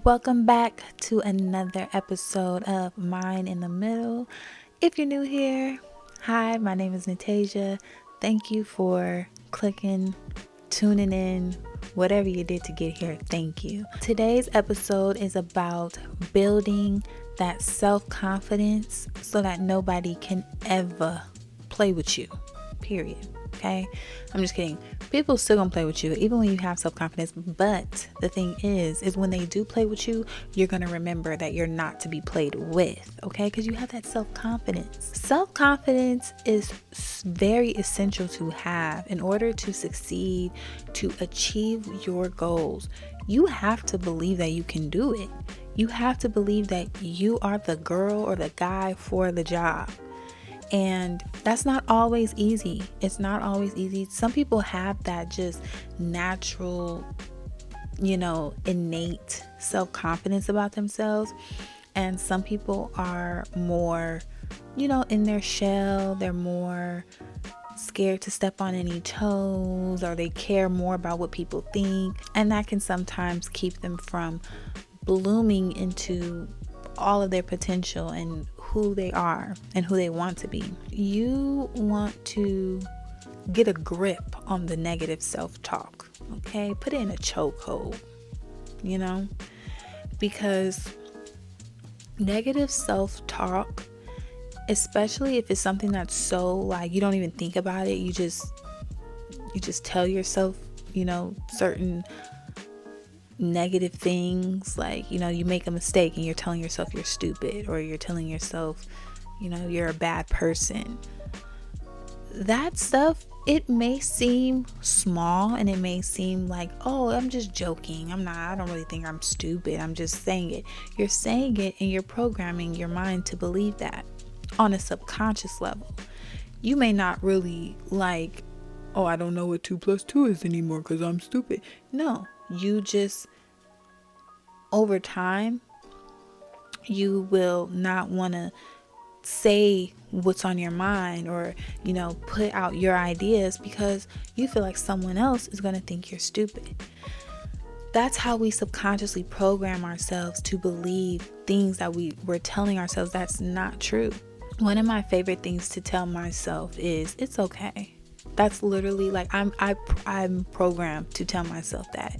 Welcome back to another episode of Mine in the Middle. If you're new here, hi, my name is Natasia. Thank you for clicking, tuning in, whatever you did to get here. Thank you. Today's episode is about building that self-confidence so that nobody can ever play with you, period. Okay, I'm just kidding. People still gonna play with you even when you have self-confidence, but the thing is when they do play with you, you're gonna remember that you're not to be played with. Okay, because you have that self-confidence is very essential to have in order to succeed, to achieve your goals. You have to believe that you can do it. You have to believe that you are the girl or the guy for the job. And that's not always easy. It's not always easy. Some people have that just natural, innate self-confidence about themselves. And some people are more, in their shell. They're more scared to step on any toes, or they care more about what people think. And that can sometimes keep them from blooming into all of their potential and who they are and who they want to be. You want to get a grip on the negative self-talk, okay? Put it in a chokehold, because negative self-talk, especially if it's something that's so like you don't even think about it, you just tell yourself, certain negative things, like you make a mistake and you're telling yourself you're stupid, or you're telling yourself you're a bad person. That stuff, it may seem small and it may seem like, oh, I'm just joking, I don't really think I'm stupid, I'm just saying it. You're saying it and you're programming your mind to believe that on a subconscious level. You may not really like, oh, I don't know what 2 + 2 is anymore because I'm stupid. No, you just, over time, you will not want to say what's on your mind or, put out your ideas because you feel like someone else is going to think you're stupid. That's how we subconsciously program ourselves to believe things that we're telling ourselves that's not true. One of my favorite things to tell myself is, it's okay. That's literally like I'm programmed to tell myself that.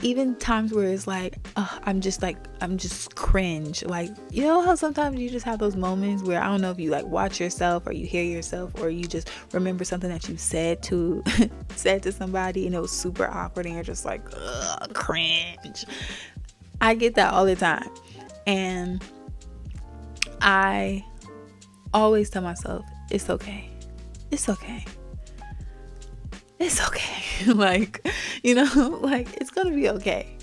Even times where it's like, I'm just cringe. Like, how sometimes you just have those moments where I don't know if you like watch yourself or you hear yourself or you just remember something that you said to somebody and it was super awkward and you're just like, cringe. I get that all the time. And I always tell myself, it's okay. It's okay. It's okay. like it's gonna be okay.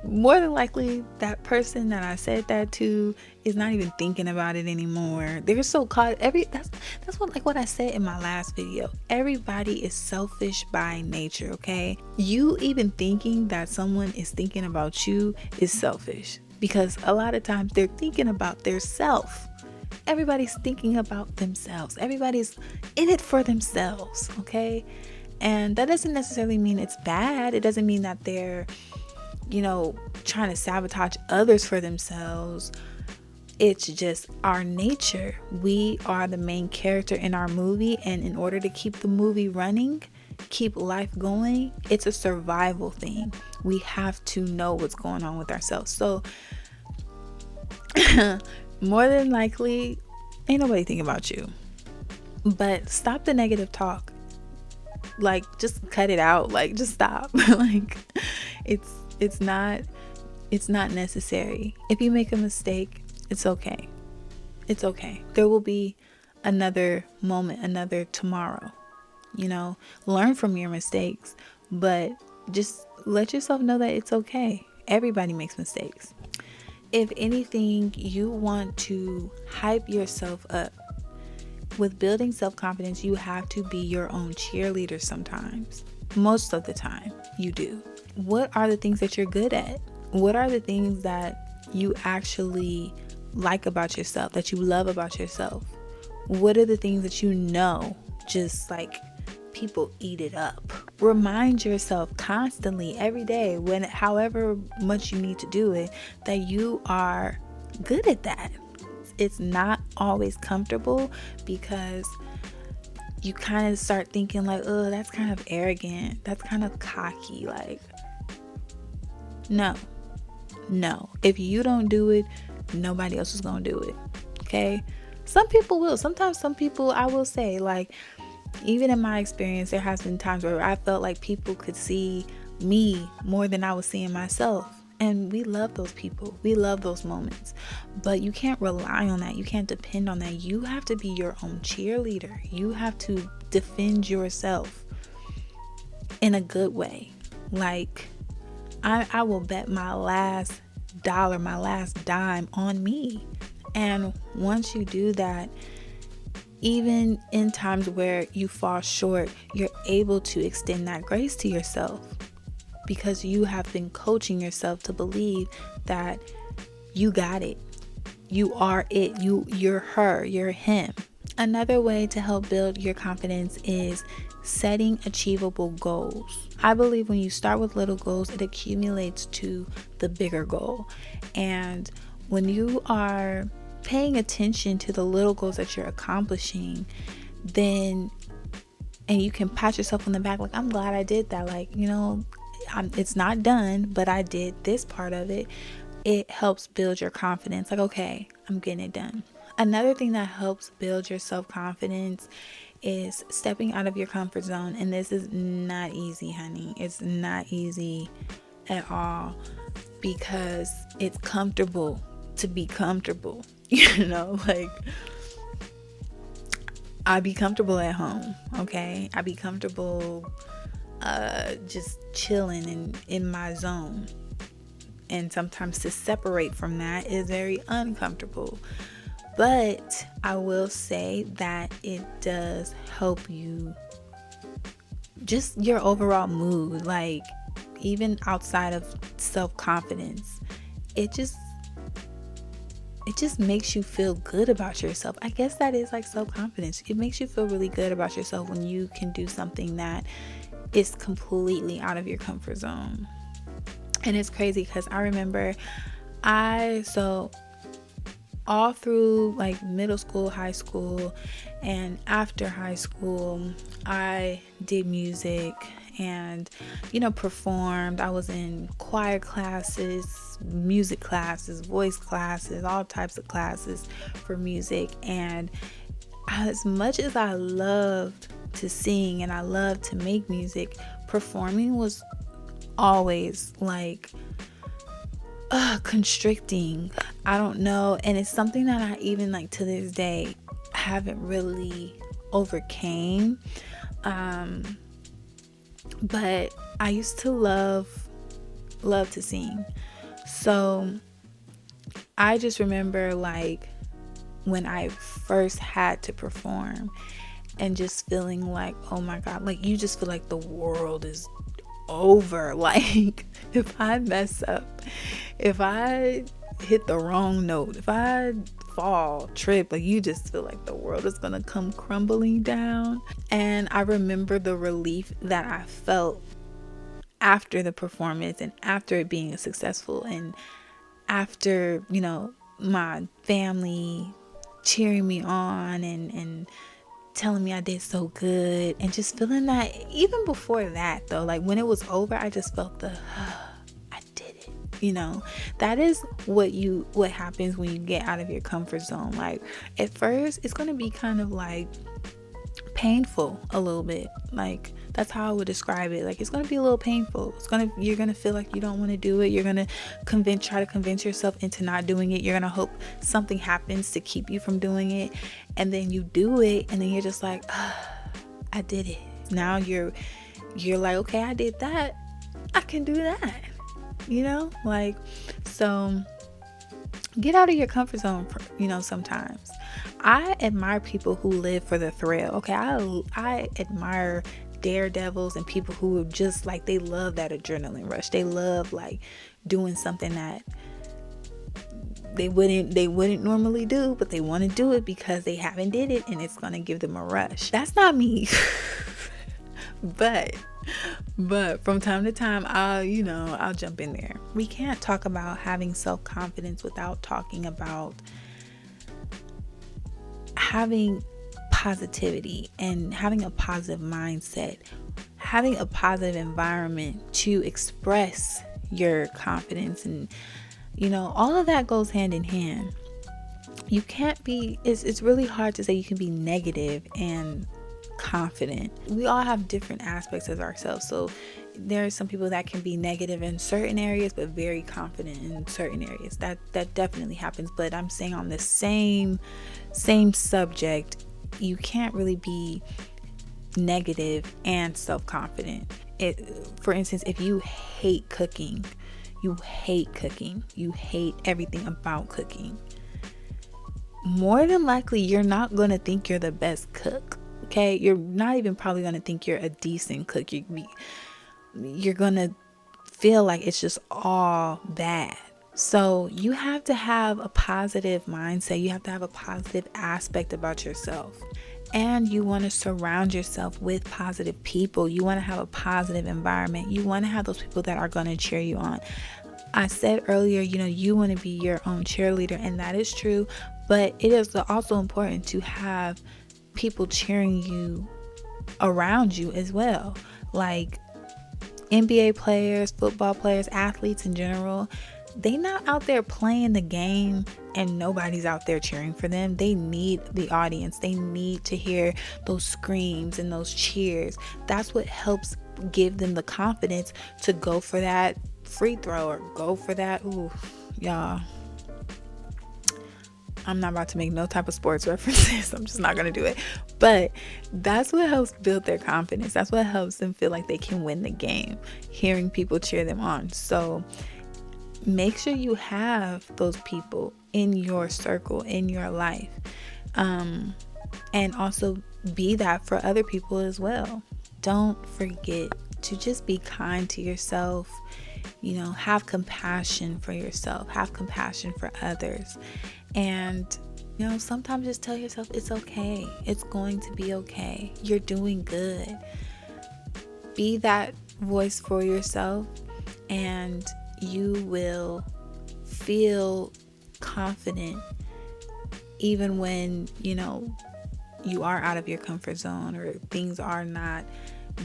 More than likely, that person that I said that to is not even thinking about it anymore. They're so caught. That's what I said in my last video. Everybody is selfish by nature, okay? You even thinking that someone is thinking about you is selfish, because a lot of times they're thinking about their self. Everybody's thinking about themselves. Everybody's in it for themselves, okay? And that doesn't necessarily mean it's bad. It doesn't mean that they're, trying to sabotage others for themselves. It's just our nature. We are the main character in our movie. And in order to keep the movie running, keep life going, it's a survival thing. We have to know what's going on with ourselves. So more than likely, ain't nobody thinking about you. But stop the negative talk. Like, just cut it out. Like, just stop. Like, it's not necessary. If you make a mistake, it's okay. It's okay. There will be another moment, another tomorrow. Learn from your mistakes, but just let yourself know that it's okay. Everybody makes mistakes. If anything, you want to hype yourself up. With building self-confidence, you have to be your own cheerleader sometimes. Most of the time, you do. What are the things that you're good at? What are the things that you actually like about yourself, that you love about yourself? What are the things that just like people eat it up. Remind yourself constantly, every day, when however much you need to do it, that you are good at that. It's not always comfortable, because you kind of start thinking like, oh, that's kind of arrogant, that's kind of cocky. Like, no. If you don't do it, nobody else is gonna do it. Okay? Some people will. Sometimes some people, I will say, like, even in my experience, there has been times where I felt like people could see me more than I was seeing myself. And we love those people. We love those moments. But you can't rely on that. You can't depend on that. You have to be your own cheerleader. You have to defend yourself in a good way. Like, I will bet my last dollar, my last dime on me. And once you do that, even in times where you fall short, you're able to extend that grace to yourself, because you have been coaching yourself to believe that you got it. You are it. You're her. You're him. Another way to help build your confidence is setting achievable goals. I believe when you start with little goals, it accumulates to the bigger goal. And when you are paying attention to the little goals that you're accomplishing, then, and you can pat yourself on the back, like, I'm glad I did that. Like, it's not done, but I did this part of it. It helps build your confidence. Like, okay, I'm getting it done. Another thing that helps build your self-confidence is stepping out of your comfort zone. And this is not easy, honey. It's not easy at all, because it's comfortable to be comfortable. Like, I be comfortable at home, okay? I be comfortable just chilling and in my zone. And sometimes to separate from that is very uncomfortable. But I will say that it does help you, just your overall mood. Like, even outside of self-confidence, it just makes you feel good about yourself. I guess that is like self-confidence. It makes you feel really good about yourself when you can do something that is completely out of your comfort zone. And it's crazy, because I remember all through like middle school, high school, and after high school, I did music and, performed. I was in choir classes, music classes, voice classes, all types of classes for music. And as much as I loved to sing and I loved to make music, performing was always like constricting. I don't know. And it's something that I even like to this day haven't really overcame. But I used to love to sing. So I just remember like when I first had to perform and just feeling like, oh my God, like you just feel like the world is over. Like if I mess up, if I hit the wrong note, if I fall, trip, like you just feel like the world is gonna come crumbling down. And I remember the relief that I felt after the performance and after it being successful, and after, my family cheering me on and telling me I did so good, and just feeling that. Even before that though, like when it was over, I just felt I did it. That is what happens when you get out of your comfort zone. Like at first it's going to be kind of like painful a little bit. Like that's how I would describe it. Like it's going to be a little painful. You're going to feel like you don't want to do it. You're going to try to convince yourself into not doing it. You're going to hope something happens to keep you from doing it. And then you do it, and then you're just like, I did it. Now you're like, okay, I did that. I can do that. Like, so get out of your comfort zone, sometimes. I admire people who live for the thrill. Okay, I admire daredevils and people who are just like, they love that adrenaline rush. They love like doing something that they wouldn't normally do, but they want to do it because they haven't did it and it's going to give them a rush. That's not me. but from time to time, I'll jump in there. We can't talk about having self-confidence without talking about having positivity and having a positive mindset, having a positive environment to express your confidence. And all of that goes hand in hand. You can't be, it's really hard to say you can be negative and confident. We all have different aspects of ourselves. So there are some people that can be negative in certain areas but very confident in certain areas. That definitely happens. But I'm saying on the same subject, you can't really be negative and self-confident. For instance, if you hate cooking, you hate everything about cooking, more than likely you're not going to think you're the best cook. Okay, you're not even probably going to think you're a decent cook. You're going to feel like it's just all bad. So you have to have a positive mindset. You have to have a positive aspect about yourself. And you want to surround yourself with positive people. You want to have a positive environment. You want to have those people that are going to cheer you on. I said earlier, you want to be your own cheerleader, and that is true. But it is also important to have people cheering you around you as well. Like NBA players, football players, athletes in general, they not out there playing the game and nobody's out there cheering for them. They need the audience. They need to hear those screams and those cheers. That's what helps give them the confidence to go for that free throw or go for that. Ooh, y'all, I'm not about to make no type of sports references. I'm just not going to do it. But that's what helps build their confidence. That's what helps them feel like they can win the game, hearing people cheer them on. So make sure you have those people in your circle, in your life. And also be that for other people as well. Don't forget to just be kind to yourself. Have compassion for yourself. Have compassion for others. And, sometimes just tell yourself it's okay. It's going to be okay. You're doing good. Be that voice for yourself, and you will feel confident even when, you are out of your comfort zone or things are not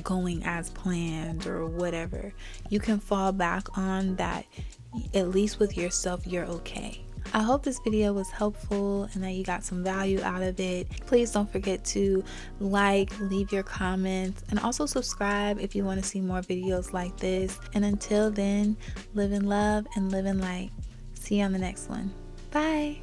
going as planned or whatever. You can fall back on that. At least with yourself, you're okay. I hope this video was helpful and that you got some value out of it. Please don't forget to leave your comments, and also subscribe if you want to see more videos like this. And until then, live in love and live in light. See you on the next one. Bye.